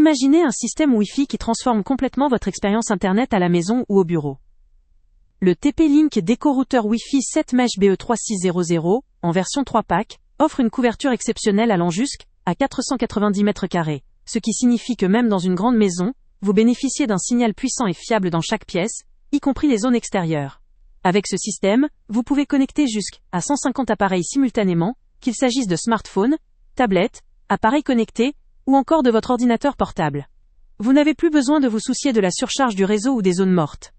Imaginez un système Wi-Fi qui transforme complètement votre expérience Internet à la maison ou au bureau. Le TP-Link Deco Router Wi-Fi 7 Mesh BE3600, en version 3 pack, offre une couverture exceptionnelle allant jusqu'à 490 m², ce qui signifie que même dans une grande maison, vous bénéficiez d'un signal puissant et fiable dans chaque pièce, y compris les zones extérieures. Avec ce système, vous pouvez connecter jusqu'à 150 appareils simultanément, qu'il s'agisse de smartphones, tablettes, appareils connectés, ou encore de votre ordinateur portable. Vous n'avez plus besoin de vous soucier de la surcharge du réseau ou des zones mortes.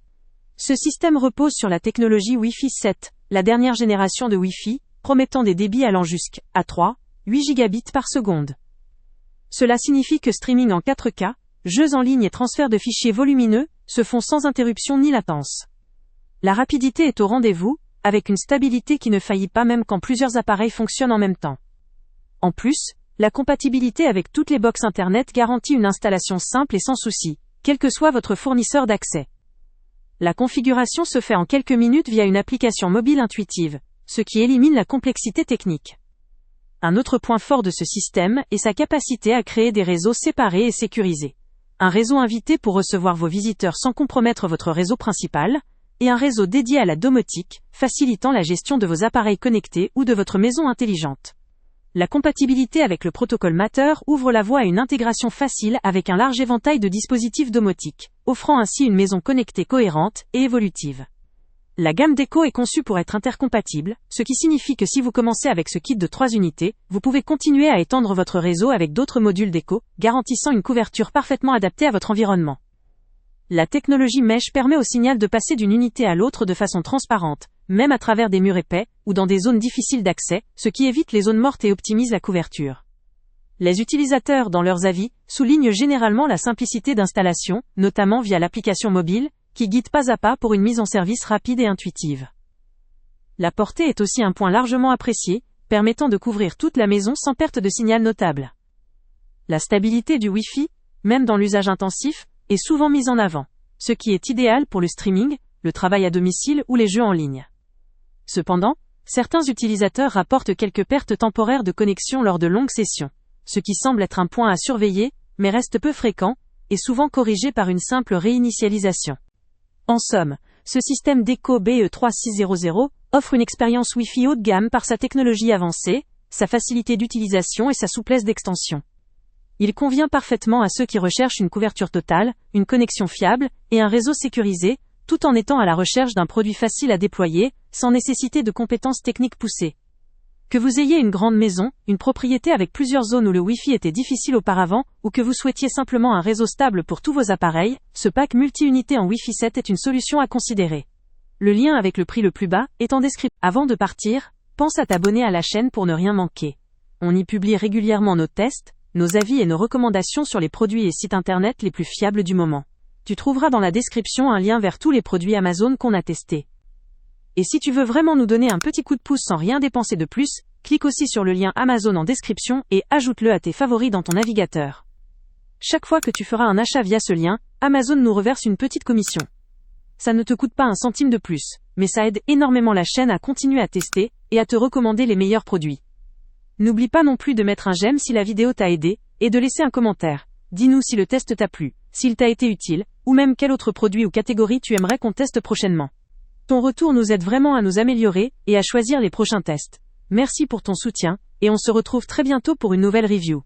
Ce système repose sur la technologie Wi-Fi 7, la dernière génération de Wi-Fi, promettant des débits allant jusqu'à 8 gigabits par seconde. Cela signifie que streaming en 4K, jeux en ligne et transfert de fichiers volumineux se font sans interruption ni latence. La rapidité est au rendez-vous, avec une stabilité qui ne faillit pas même quand plusieurs appareils fonctionnent en même temps. En plus, la compatibilité avec toutes les box Internet garantit une installation simple et sans souci, quel que soit votre fournisseur d'accès. La configuration se fait en quelques minutes via une application mobile intuitive, ce qui élimine la complexité technique. Un autre point fort de ce système est sa capacité à créer des réseaux séparés et sécurisés. Un réseau invité pour recevoir vos visiteurs sans compromettre votre réseau principal, et un réseau dédié à la domotique, facilitant la gestion de vos appareils connectés ou de votre maison intelligente. La compatibilité avec le protocole Matter ouvre la voie à une intégration facile avec un large éventail de dispositifs domotiques, offrant ainsi une maison connectée cohérente et évolutive. La gamme Deco est conçue pour être intercompatible, ce qui signifie que si vous commencez avec ce kit de 3 unités, vous pouvez continuer à étendre votre réseau avec d'autres modules Deco, garantissant une couverture parfaitement adaptée à votre environnement. La technologie Mesh permet au signal de passer d'une unité à l'autre de façon transparente, même à travers des murs épais, ou dans des zones difficiles d'accès, ce qui évite les zones mortes et optimise la couverture. Les utilisateurs, dans leurs avis, soulignent généralement la simplicité d'installation, notamment via l'application mobile, qui guide pas à pas pour une mise en service rapide et intuitive. La portée est aussi un point largement apprécié, permettant de couvrir toute la maison sans perte de signal notable. La stabilité du Wi-Fi, même dans l'usage intensif, est souvent mise en avant, ce qui est idéal pour le streaming, le travail à domicile ou les jeux en ligne. Cependant, certains utilisateurs rapportent quelques pertes temporaires de connexion lors de longues sessions, ce qui semble être un point à surveiller, mais reste peu fréquent, et souvent corrigé par une simple réinitialisation. En somme, ce système Deco BE3600 offre une expérience Wi-Fi haut de gamme par sa technologie avancée, sa facilité d'utilisation et sa souplesse d'extension. Il convient parfaitement à ceux qui recherchent une couverture totale, une connexion fiable et un réseau sécurisé, tout en étant à la recherche d'un produit facile à déployer, sans nécessiter de compétences techniques poussées. Que vous ayez une grande maison, une propriété avec plusieurs zones où le Wi-Fi était difficile auparavant, ou que vous souhaitiez simplement un réseau stable pour tous vos appareils, ce pack multi-unité en Wi-Fi 7 est une solution à considérer. Le lien avec le prix le plus bas est en description. Avant de partir, pense à t'abonner à la chaîne pour ne rien manquer. On y publie régulièrement nos tests, nos avis et nos recommandations sur les produits et sites internet les plus fiables du moment. Tu trouveras dans la description un lien vers tous les produits Amazon qu'on a testés. Et si tu veux vraiment nous donner un petit coup de pouce sans rien dépenser de plus, clique aussi sur le lien Amazon en description et ajoute-le à tes favoris dans ton navigateur. Chaque fois que tu feras un achat via ce lien, Amazon nous reverse une petite commission. Ça ne te coûte pas un centime de plus, mais ça aide énormément la chaîne à continuer à tester et à te recommander les meilleurs produits. N'oublie pas non plus de mettre un j'aime si la vidéo t'a aidé, et de laisser un commentaire. Dis-nous si le test t'a plu, s'il t'a été utile, ou même quel autre produit ou catégorie tu aimerais qu'on teste prochainement. Ton retour nous aide vraiment à nous améliorer et à choisir les prochains tests. Merci pour ton soutien, et on se retrouve très bientôt pour une nouvelle review.